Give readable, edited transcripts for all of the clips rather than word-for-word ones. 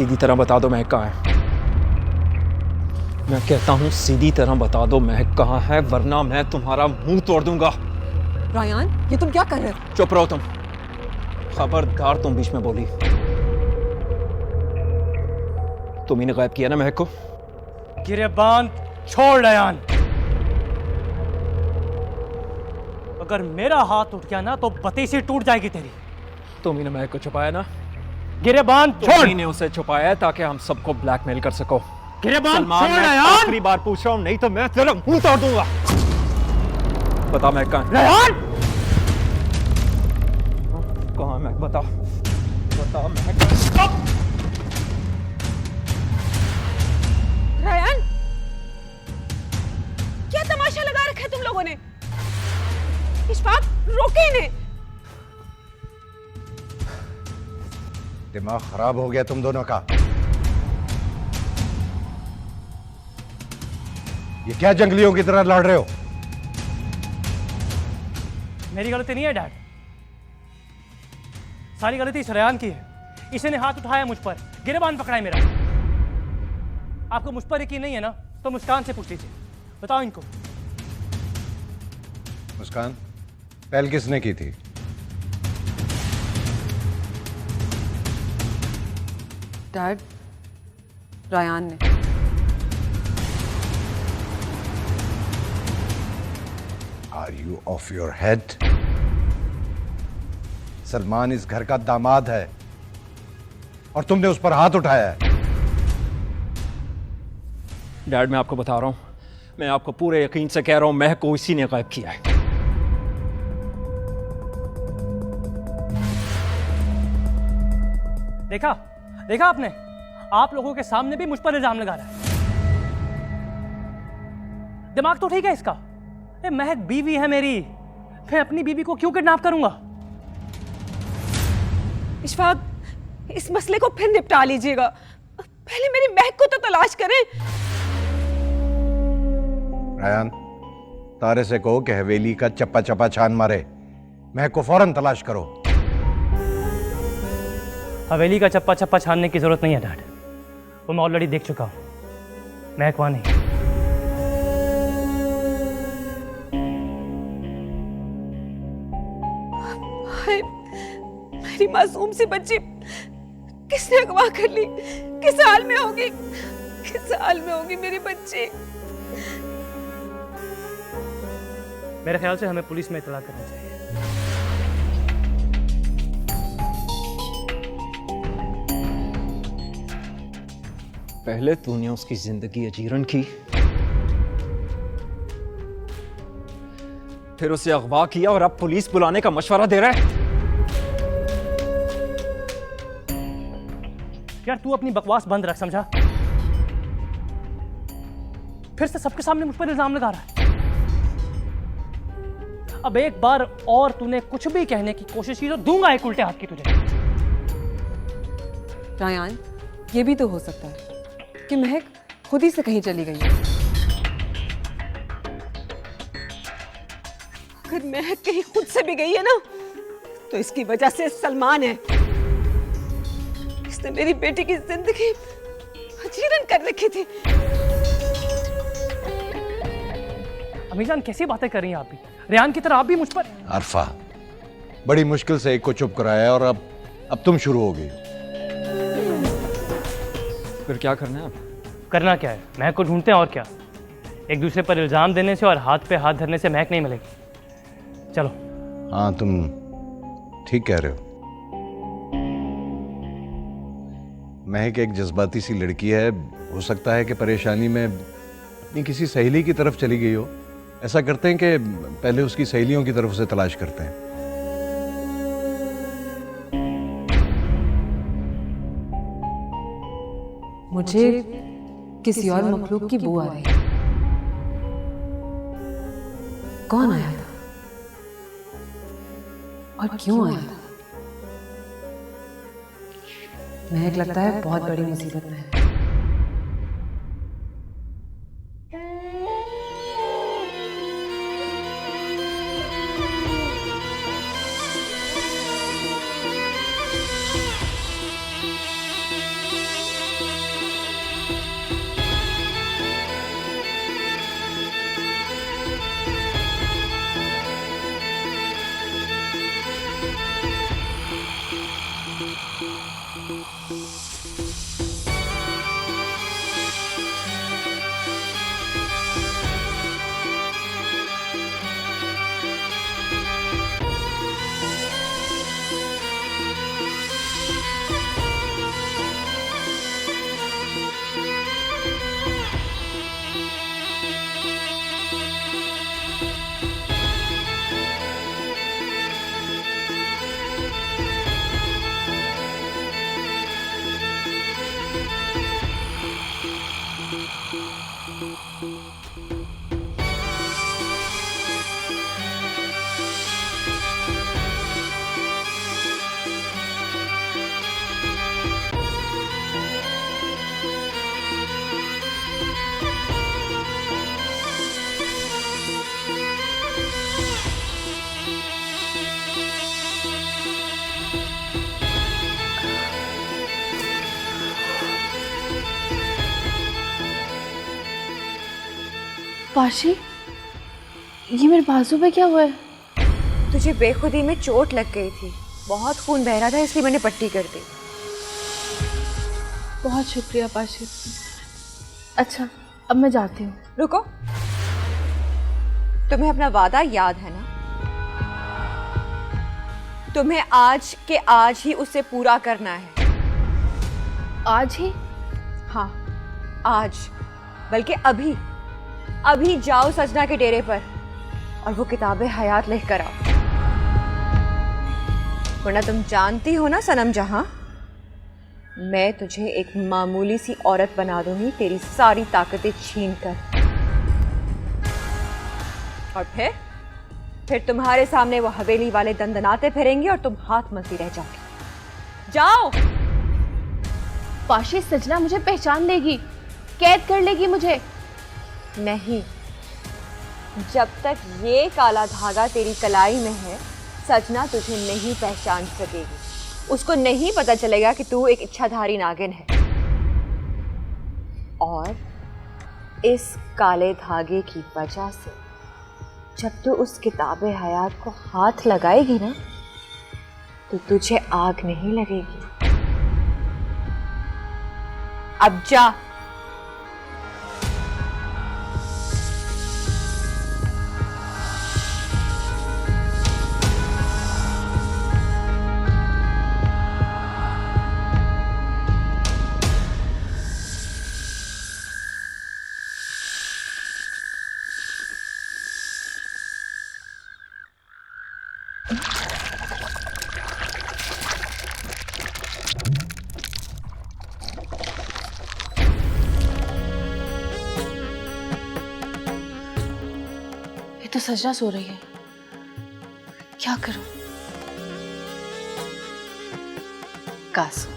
सीधी तरह बता दो महक कहाँ है। मैं कहता हूँ सीधी तरह बता दो महक कहाँ है, वरना मैं तुम्हारा मुंह तोड़ दूंगा। रायान, ये तुम क्या कर रहे हो? चुप रहो तुम, खबरदार तुम बीच में बोली। तुम ही ने गायब किया ना महक को। गिरेबान छोड़ रायान, अगर मेरा हाथ उठ गया ना तो बतीसी टूट जाएगी तेरी। तुम ही ने महक को छुपाया ना। गिरेबान छोड़। तुम ही ने उसे छुपाया है ताकि हम सबको ब्लैकमेल कर सको। गिरेबान सलमान, छोड़ मैं रायान। आखिरी बार पूछ रहा हूँ, नहीं तो मैं तेरा मुंह तोड़ दूंगा। बता महक कहाँ है? रायान कहाँ है महक? बता बता महक। रायान, क्या तमाशा लगा रखा है तुम लोगों ने? इशफाक, रोके इन्हें। दिमाग खराब हो गया तुम दोनों का। ये क्या जंगलियों की तरह लड़ रहे हो? मेरी गलती नहीं है डैड, सारी गलती इस रेहान की है। इसने हाथ उठाया मुझ पर, गिरेबान पकड़ा है मेरा। आपको मुझ पर यकीन नहीं है ना तो मुस्कान से पूछ लीजिए, बताओ इनको। मुस्कान, पहल किसने की थी? डैड, रायान ने। Are you off your head? Salman इस घर का दामाद है और तुमने उस पर हाथ उठाया है। डैड, मैं आपको बता रहा हूं, मैं आपको पूरे यकीन से कह रहा हूं, महक को इसी ने गायब किया है। देखा देखा आपने, आप लोगों के सामने भी मुझ पर इल्जाम लगा रहा है। दिमाग तो ठीक है इसका। महक बीवी है मेरी, मैं अपनी बीवी को क्यों किडनैप करूंगा? इशफाक, इस मसले को फिर निपटा लीजिएगा, पहले मेरी महक को तो तलाश करें। रायान, तारे से कहो कि हवेली का चप्पा चप्पा छान मारे। महक को फौरन तलाश करो। हवेली का चप्पा चप्पा छानने की जरूरत नहीं है डैड, वो मैं ऑलरेडी देख चुका हूं। महक वहां नहीं। हाय, मेरी मासूम सी बच्ची किसने अगवा कर ली? किस हाल में होगी? किस हाल में होगी मेरी बच्ची? मेरे ख्याल से हमें पुलिस में इत्तला करना चाहिए। पहले तूने उसकी जिंदगी अजीरन की, फिर उसे अगवा किया और अब पुलिस बुलाने का मशवरा दे रहा है। यार तू अपनी बकवास बंद रख, समझा? फिर से सबके सामने मुझ पर इल्जाम लगा रहा है। अब एक बार और तूने कुछ भी कहने की कोशिश की तो दूंगा एक उल्टे हाथ की तुझे। रायान, ये भी तो हो सकता है कि महक खुद ही से कहीं चली गई है। अगर महक कहीं खुद से भी गई है ना, तो इसकी वजह से सलमान है। इसने मेरी बेटी की जिंदगी अजीरन कर रखी थी। अमीजान, कैसी बातें कर रही हैं आप भी? रेहान की तरह आप भी मुझ पर। अरफा, बड़ी मुश्किल से एक को चुप कराया और अब तुम शुरू हो गई। फिर क्या करना है अब? करना क्या है, महक को ढूंढते हैं और क्या। एक दूसरे पर इल्जाम देने से और हाथ पे हाथ धरने से महक नहीं मिलेगी। चलो। हाँ, तुम ठीक कह रहे हो। महक एक जज्बाती सी लड़की है, हो सकता है कि परेशानी में अपनी किसी सहेली की तरफ चली गई हो। ऐसा करते हैं कि पहले उसकी सहेलियों की तरफ उसे तलाश करते हैं। मुझे किसी और मखलूक की बू आ रही है। कौन आया था और क्यों आया था? महक लगता है बहुत बड़ी मुसीबत में है। पाशी, ये मेरे बाजू पे क्या हुआ है? तुझे बेखुदी में चोट लग गई थी, बहुत खून बह रहा था, इसलिए मैंने पट्टी कर दी। बहुत शुक्रिया पाशी। अच्छा, अब मैं जाती हूँ। रुको, तुम्हें अपना वादा याद है ना? तुम्हें आज के आज ही उसे पूरा करना है। आज ही? हाँ, आज, बल्कि अभी। अभी जाओ सजना के डेरे पर और वो किताबें हयात लिख कर आओ, वरना तुम जानती हो ना सनम जहां, मैं तुझे एक मामूली सी औरत बना दूंगी, तेरी सारी ताकतें छीन कर। और फिर तुम्हारे सामने वो हवेली वाले दंदनाते फिरेंगे और तुम हाथ मलती रह जाओगी। जाओ। पाशी, सजना मुझे पहचान लेगी, कैद कर लेगी मुझे। नहीं, जब तक ये काला धागा तेरी कलाई में है, सजना तुझे नहीं पहचान सकेगी। उसको नहीं पता चलेगा कि तू एक इच्छाधारी नागिन है। और इस काले धागे की वजह से जब तू उस किताबे हयात को हाथ लगाएगी ना, तो तुझे आग नहीं लगेगी। अब जा। तो सजना सो रही है, क्या करूं? कासू,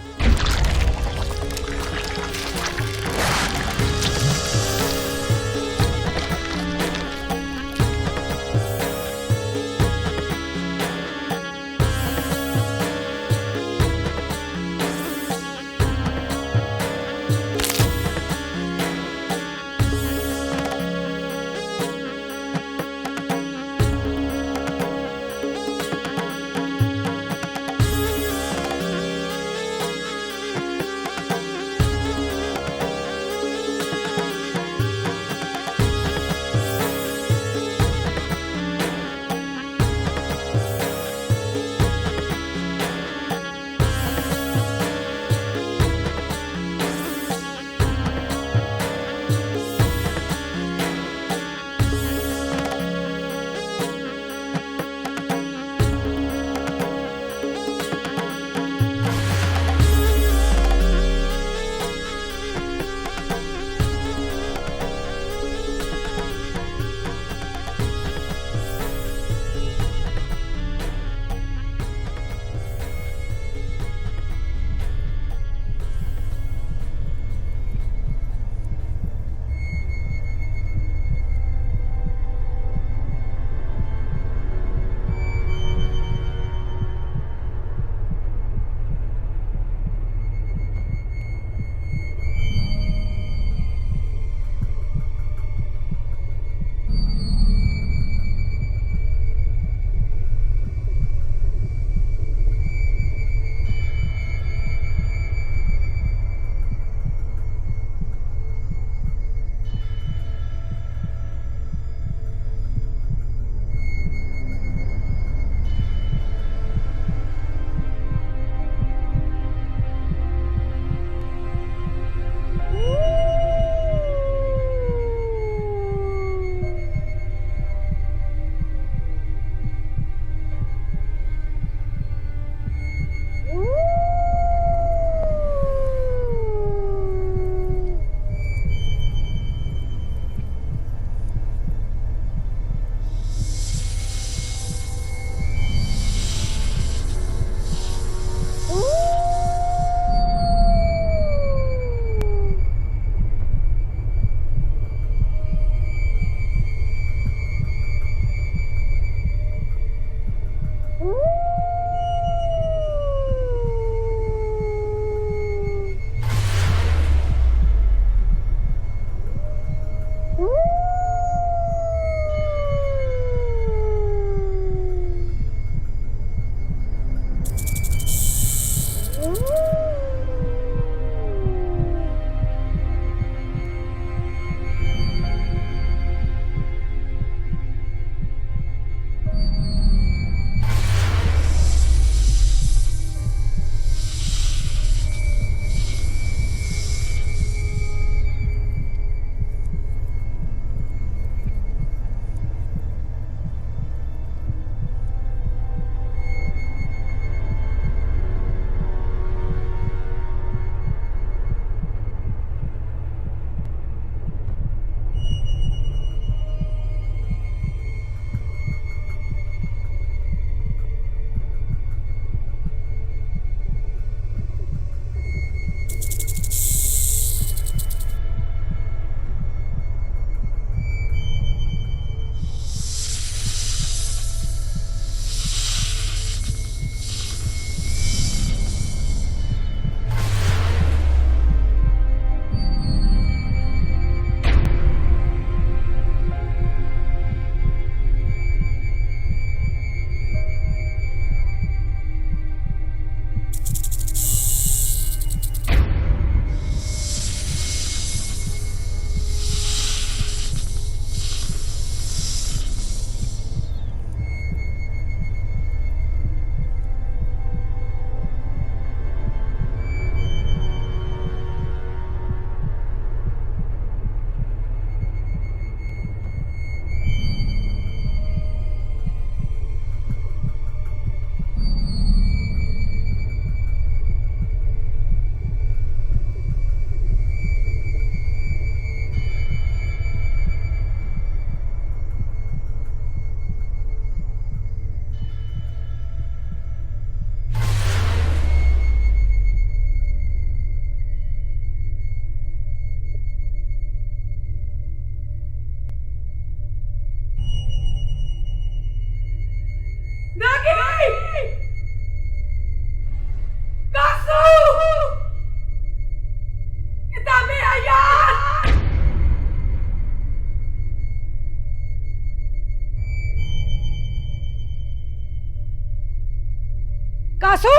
कासू,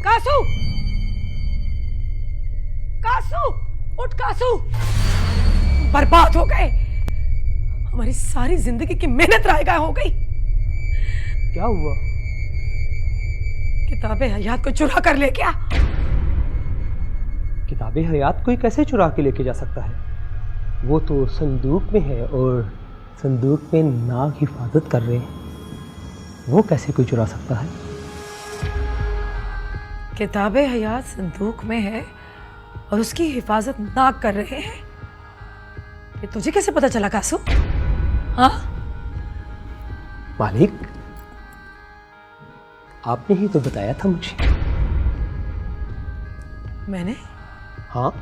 कासू, कासू, उठ कासू। बर्बाद हो गए, हमारी सारी जिंदगी की मेहनत रायगा हो गई। क्या हुआ? किताबें हयात को चुरा कर ले गया। किताबें हयात कोई कैसे चुरा के लेके जा सकता है? वो तो संदूक में है और संदूक में नाग हिफाजत कर रहे हैं, वो कैसे कोई चुरा सकता है? किताबें हयात संदूक में है और उसकी हिफाजत नाग कर रहे हैं। ये तुझे कैसे पता चला कासू? हाँ, मालिक, आपने ही तो बताया था मुझे। मैंने? हाँ,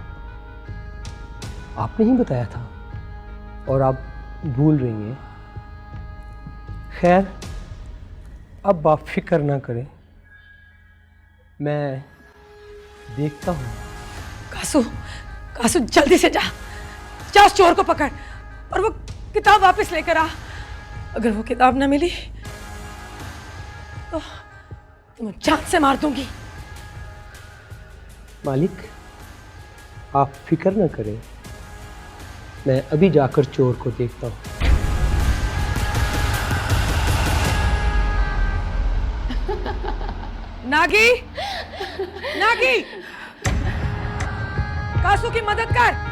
आपने ही बताया था और आप भूल रही हैं। खैर, अब आप फिक्र ना करें, मैं देखता हूँ। कासू, कासू जल्दी से जा, जा उस चोर को पकड़ और वो किताब वापस लेकर आ। अगर वो किताब ना मिली तो मैं जान से मार दूंगी। मालिक, आप फिक्र ना करें, मैं अभी जाकर चोर को देखता हूँ। नागी, नागी, कासू की मदद कर।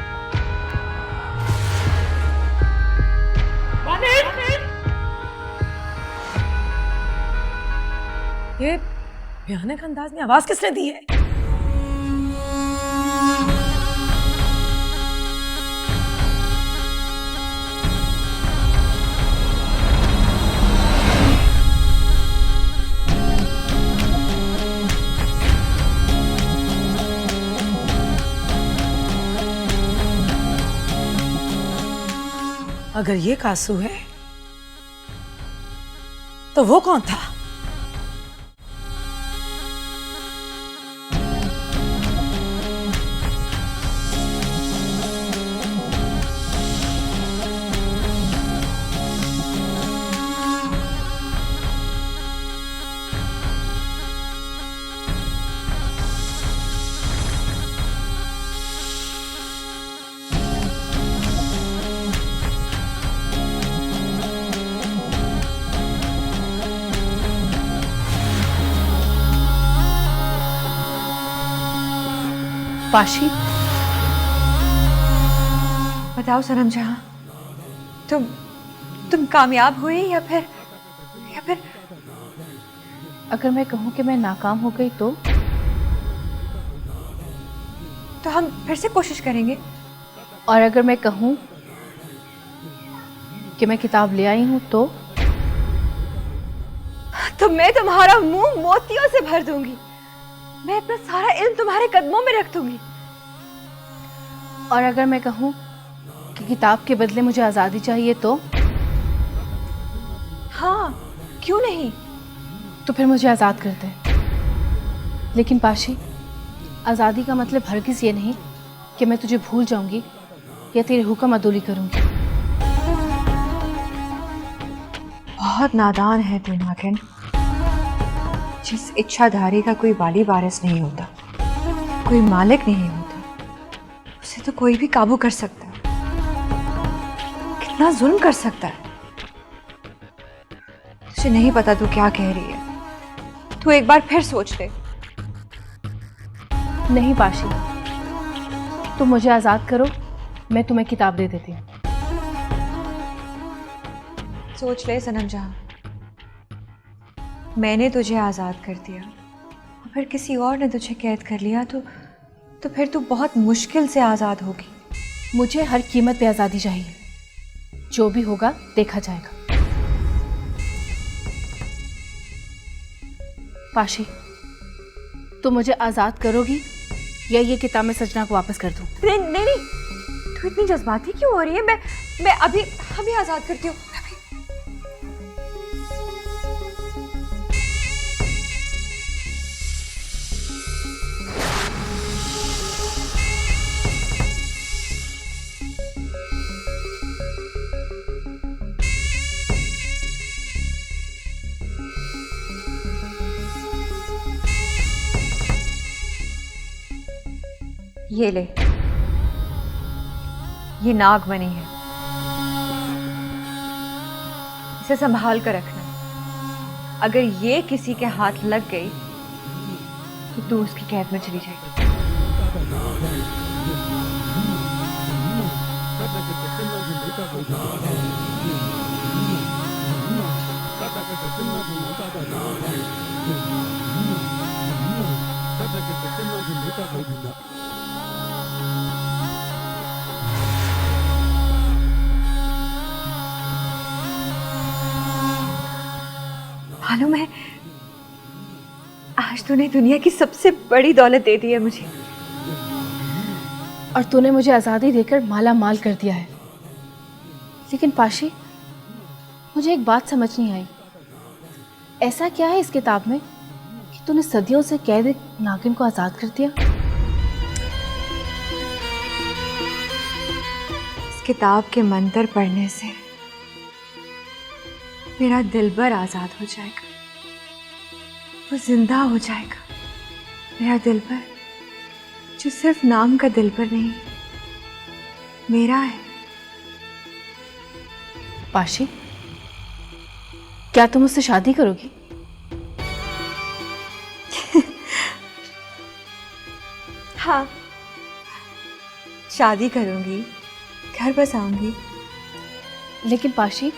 ये भयानक अंदाज में आवाज किसने दी है? अगर ये कासू है तो वो कौन था? पाशी, बताओ सनम जहां, तुम कामयाब हुए या फिर अगर मैं कहूं कि मैं नाकाम हो गई तो हम फिर से कोशिश करेंगे। और अगर मैं कहूं कि मैं किताब ले आई हूं तो मैं तुम्हारा मुंह मोतियों से भर दूंगी। मैं अपना सारा इल्म तुम्हारे कदमों में रख दूंगी। और अगर मैं कहूं कि किताब के बदले मुझे आज़ादी चाहिए तो हाँ, क्यों नहीं? तो फिर मुझे आज़ाद कर दे। लेकिन पाशी, आज़ादी का मतलब हरगिज़ ये नहीं कि मैं तुझे भूल जाऊंगी या तेरे हुक्म अदोली करूंगी। बहुत नादान है तू नागिन। जिस इच्छाधारी का कोई वाली वारिस नहीं होता, कोई मालिक नहीं होता, उसे तो कोई भी काबू कर सकता है। कितना जुल्म कर सकता है। तुझे नहीं पता तू क्या कह रही है। तू एक बार फिर सोच ले। नहीं पाशी, तुम मुझे आज़ाद करो, मैं तुम्हें किताब दे देती हूँ। सोच ले सनम जहां, मैंने तुझे आज़ाद कर दिया और फिर किसी और ने तुझे कैद कर लिया तो फिर तू बहुत मुश्किल से आज़ाद होगी। मुझे हर कीमत पे आज़ादी चाहिए। जो भी होगा देखा जाएगा। पाशी, तुम मुझे आज़ाद करोगी या ये किताब मैं सजना को वापस कर दूं? नहीं नहीं नहीं, तू इतनी जज्बाती क्यों हो रही है? मैं अभी अभी आज़ाद करती हूँ। ये ले, ये नागमणि है, इसे संभाल कर रखना। अगर ये किसी के हाथ लग गई तो तू उसकी कैद में चली जाएगी। मालूम है, आज तूने दुनिया की सबसे बड़ी दौलत दे दी है मुझे। और तूने मुझे आज़ादी देकर माला माल कर दिया है। लेकिन पाशी, मुझे एक बात समझ नहीं आई। ऐसा क्या है इस किताब में कि तूने सदियों से कैद एक नागिन को आज़ाद कर दिया? इस किताब के मंत्र पढ़ने से मेरा दिलबर आज़ाद हो जाएगा, वो जिंदा हो जाएगा। मेरा दिलबर जो सिर्फ नाम का दिलबर नहीं, मेरा है। पाशी, क्या तुम उससे शादी करोगी? हाँ, शादी करूंगी, घर बसाऊंगी। लेकिन पाशी,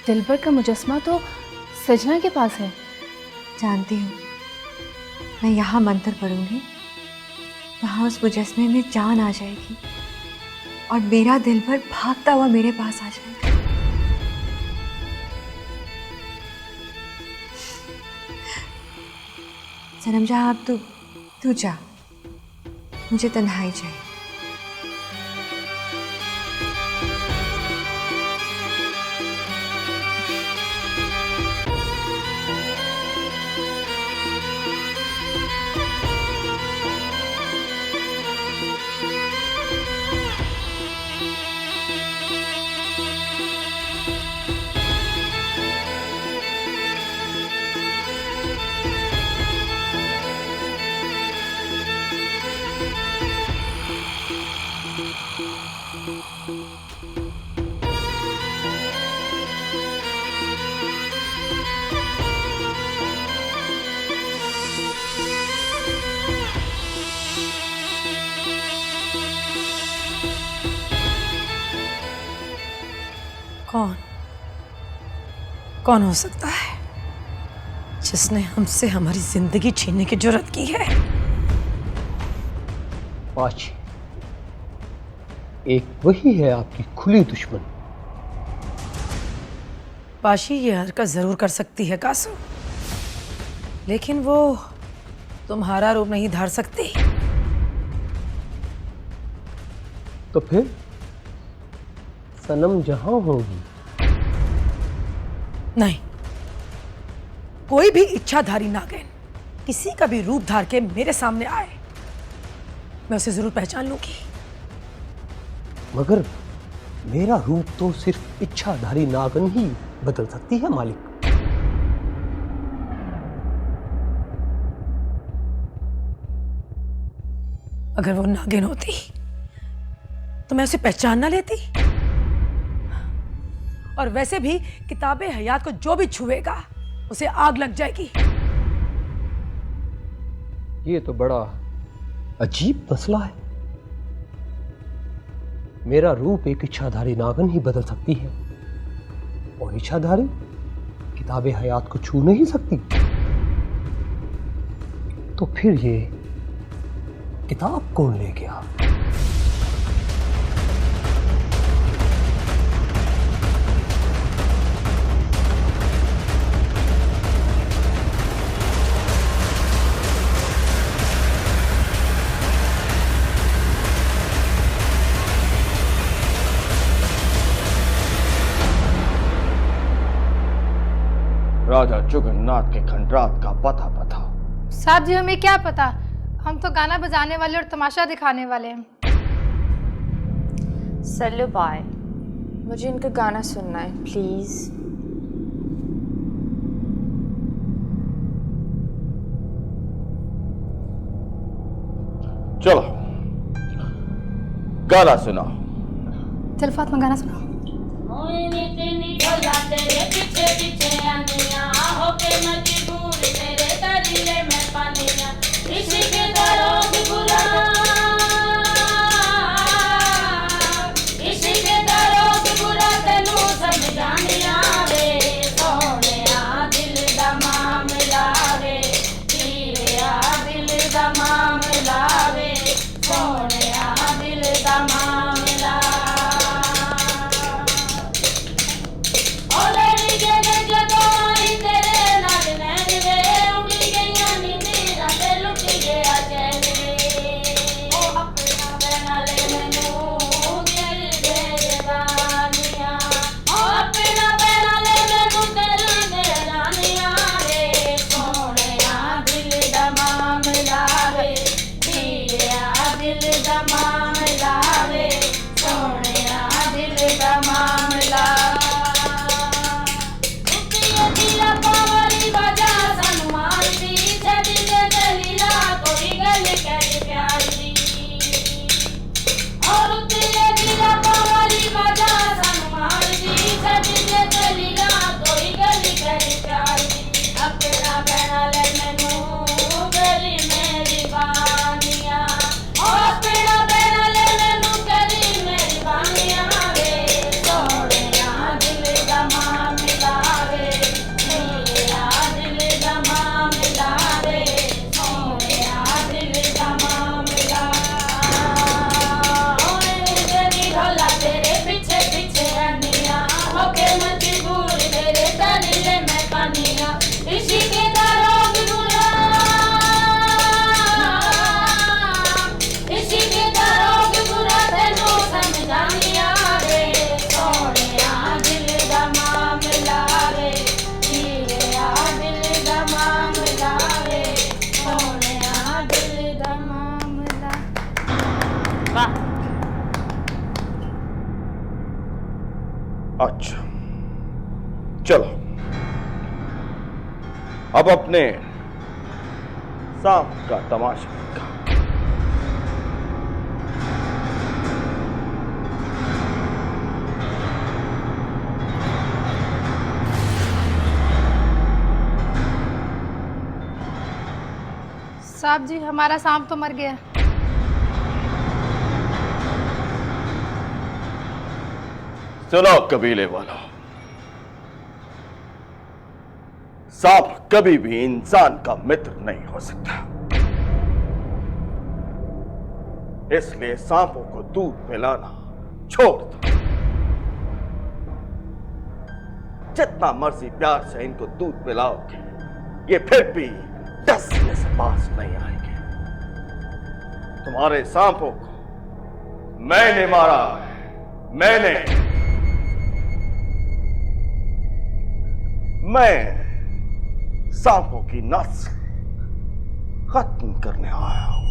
दिलबर का मुजस्मा तो सजना के पास है। जानती हूँ, मैं यहाँ मंत्र पढ़ूंगी, वहाँ उस मुजस्मे में जान आ जाएगी और मेरा दिलबर भागता हुआ मेरे पास आ जाएगा। सनम जहाँ, अब तू जा, मुझे तन्हाई चाहिए। कौन हो सकता है जिसने हमसे हमारी जिंदगी छीनने की जुर्रत की है? पाशी, एक वही है आपकी खुली दुश्मन। पाशी ये हरकत जरूर कर सकती है कासू, लेकिन वो तुम्हारा रूप नहीं धार सकती। तो फिर सनम जहां होगी। नहीं, कोई भी इच्छाधारी नागिन किसी का भी रूप धार के मेरे सामने आए, मैं उसे जरूर पहचान लूंगी। मगर मेरा रूप तो सिर्फ इच्छाधारी नागिन ही बदल सकती है मालिक। अगर वो नागिन होती तो मैं उसे पहचान ना लेती। और वैसे भी किताबे हयात को जो भी छुएगा उसे आग लग जाएगी। ये तो बड़ा अजीब मसला है। मेरा रूप एक इच्छाधारी नागिन ही बदल सकती है और इच्छाधारी किताबे हयात को छू नहीं सकती। तो फिर ये किताब कौन ले गया? राजा जुगन्नाथ के खंडरात का पता बताओ। साहब जी, हमें क्या पता, हम तो गाना बजाने वाले और तमाशा दिखाने वाले हैं। सल्लू बाय, मुझे इनका गाना सुनना है प्लीज। चलो गाना सुना। चल फातिमा गाना सुना। अच्छा चलो, अब अपने सांप का तमाशा देखा। साहब जी, हमारा सांप तो मर गया। सुनो कबीले वालों, सांप कभी भी इंसान का मित्र नहीं हो सकता, इसलिए सांपों को दूध पिलाना छोड़ दो। जितना मर्जी प्यार से इनको दूध पिलाओगे, ये फिर भी डसने से पास नहीं आएंगे। तुम्हारे सांपों को मैंने मारा है, मैं सांपों की नस्ल खत्म करने आया हूं।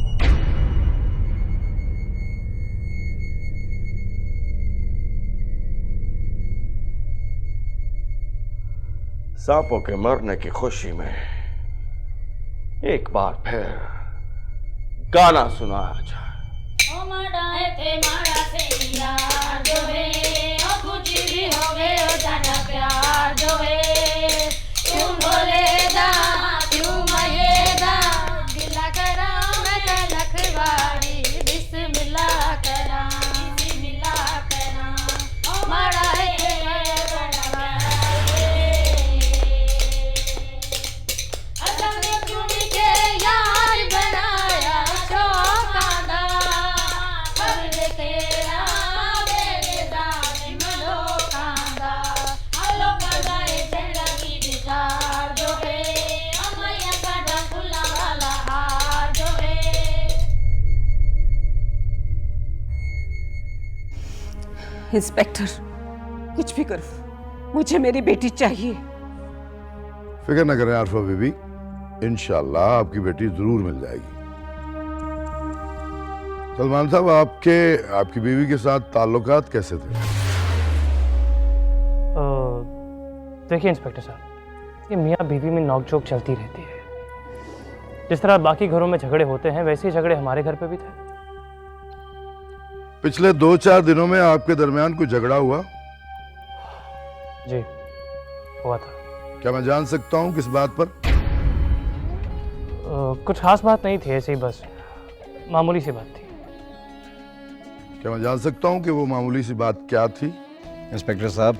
सांपों के मरने की खुशी में एक बार फिर गाना सुनाया जाए। इंस्पेक्टर, कुछ भी करो, मुझे मेरी बेटी चाहिए। फिक्र न करें आरफा बीबी, इंशाल्लाह आपकी बेटी जरूर मिल जाएगी। सलमान साहब, आपकी बीवी के साथ ताल्लुकात कैसे थे? देखिए इंस्पेक्टर साहब, ये मियाँ बीवी में नोकझोंक चलती रहती है। जिस तरह बाकी घरों में झगड़े होते हैं, वैसे ही झगड़े हमारे घर पे भी थे। पिछले 2-4 दिनों में आपके दरमियान कोई झगड़ा हुआ? जी हुआ था। क्या मैं जान सकता हूँ किस बात पर? कुछ खास बात नहीं थी, ऐसे ही बस मामूली सी बात थी। क्या मैं जान सकता हूँ कि वो मामूली सी बात क्या थी? इंस्पेक्टर साहब,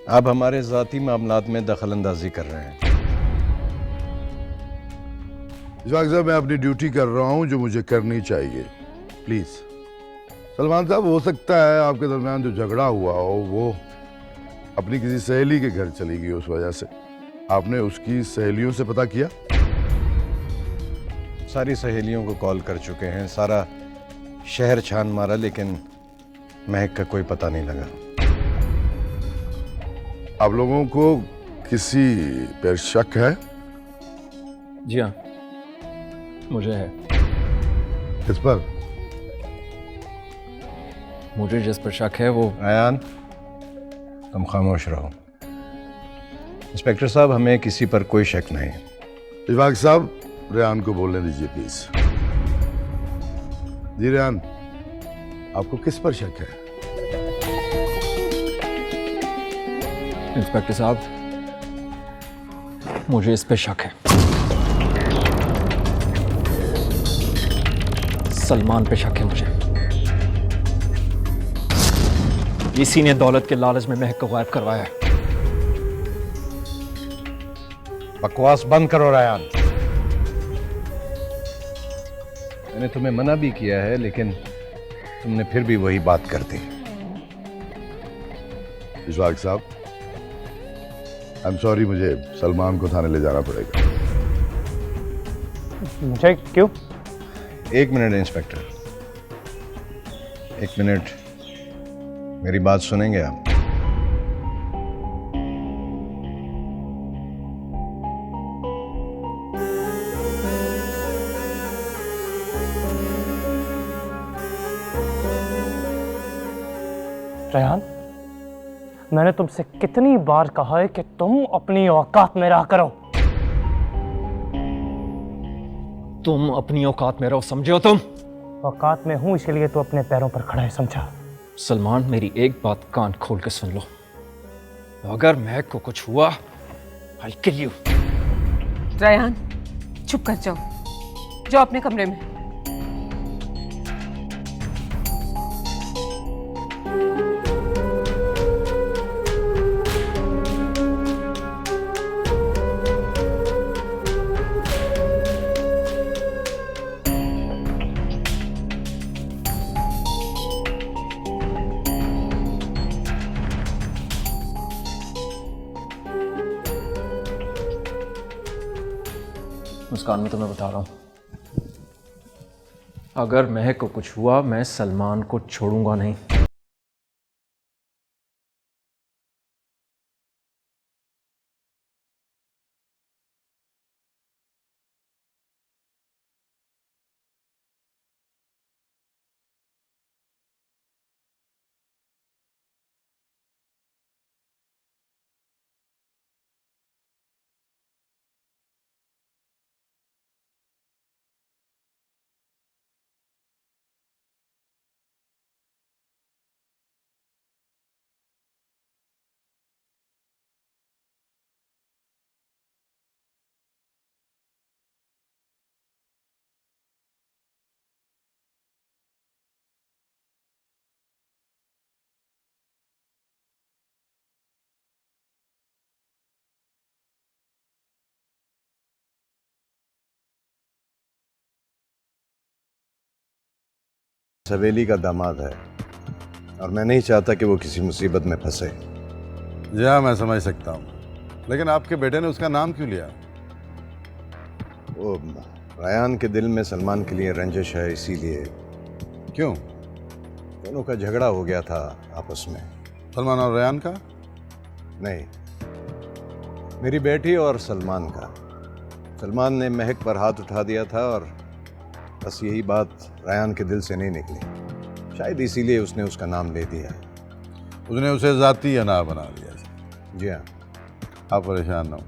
आप हमारे ज़ाती मामलात में दखल अंदाजी कर रहे हैं। इशफाक साहब, मैं अपनी ड्यूटी कर रहा हूँ जो मुझे करनी चाहिए, प्लीज। सलमान साहब, हो सकता है आपके दरमियान जो झगड़ा हुआ हो वो अपनी किसी सहेली के घर चली गई, उस वजह से आपने उसकी सहेलियों से पता किया? सारी सहेलियों को कॉल कर चुके हैं, सारा शहर छान मारा, लेकिन महक का कोई पता नहीं लगा। आप लोगों को किसी पर शक है? जी हाँ, मुझे है। किस पर? मुझे जिस पर शक है वो। रायान, तुम खामोश रहो। इंस्पेक्टर साहब, हमें किसी पर कोई शक नहीं। इशफाक साहब, रेहान को बोलने दीजिए प्लीज। जी रेहान, आपको किस पर शक है? इंस्पेक्टर साहब, मुझे इस पे शक है। सलमान पे शक है मुझे। इसी ने दौलत के लालच में महक को गायब करवाया है। बकवास बंद करो रायान। मैंने तुम्हें मना भी किया है, लेकिन तुमने फिर भी वही बात कर दी। इशफाक साहब, आई एम सॉरी, मुझे सलमान को थाने ले जाना पड़ेगा। मुझे क्यों? एक मिनट इंस्पेक्टर, एक मिनट, मेरी बात सुनेंगे आप? रेहान, मैंने तुमसे कितनी बार कहा है कि तुम अपनी औकात में रहा करो। तुम अपनी औकात में रहो, समझे हो तुम? औकात में हूं, इसलिए तो अपने पैरों पर खड़ा है, समझा? सलमान, मेरी एक बात कान खोल के सुन लो। अगर महक को कुछ हुआ, I'll kill you। रायान, चुप कर जाओ, जाओ अपने कमरे में। मुस्कान, मैं तुम्हें बता रहा हूं, अगर महक को कुछ हुआ, मैं सलमान को छोड़ूंगा नहीं। हवेली का दामाद है और मैं नहीं चाहता कि वो किसी मुसीबत में फंसे। जी हाँ, मैं समझ सकता हूँ, लेकिन आपके बेटे ने उसका नाम क्यों लिया? वो रायान के दिल में सलमान के लिए रंजिश है, इसीलिए। क्यों? दोनों का झगड़ा हो गया था आपस में। सलमान और रेहान का? नहीं, मेरी बेटी और सलमान का। सलमान ने महक पर हाथ उठा दिया था और बस यही बात रायान के दिल से नहीं निकली, शायद इसीलिए उसने उसका नाम ले दिया। उसने उसे जाती अनार बना दिया। जी हाँ। आप परेशान ना हो,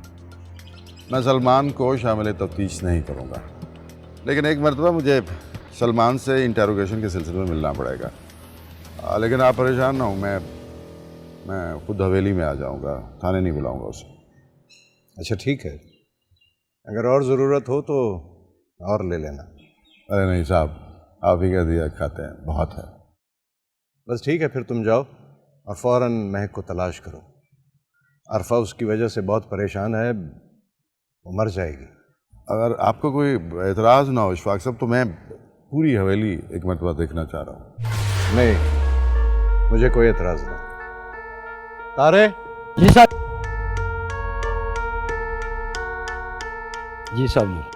मैं सलमान को शामिल तफ्तीश नहीं करूँगा, लेकिन एक मरतबा मुझे सलमान से इंटेरोगेशन के सिलसिले में मिलना पड़ेगा। लेकिन आप परेशान ना हो, मैं खुद हवेली में आ जाऊंगा, थाने नहीं बुलाऊंगा उसे। अच्छा ठीक है, अगर और ज़रूरत हो तो और ले लेना। अरे नहीं साहब, आप ही का दिया खाते हैं, बहुत है। बस ठीक है, फिर तुम जाओ और फ़ौरन महक को तलाश करो। अरफा उसकी वजह से बहुत परेशान है, वो मर जाएगी। अगर आपको कोई एतराज़ ना हो इशफाक साहब, तो मैं पूरी हवेली एक मरतबा देखना चाह रहा हूँ। नहीं, मुझे कोई एतराज़ नहीं। तारे। जी साहब। जी साहब।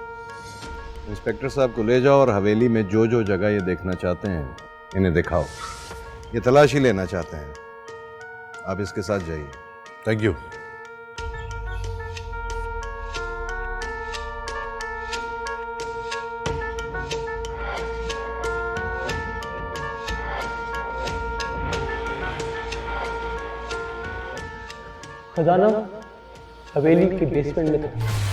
इंस्पेक्टर साहब को ले जाओ और हवेली में जो जो जगह ये देखना चाहते हैं इन्हें दिखाओ। ये तलाशी लेना चाहते हैं, आप इसके साथ जाइए। Thank you. खजाना हवेली के बेसमेंट में था।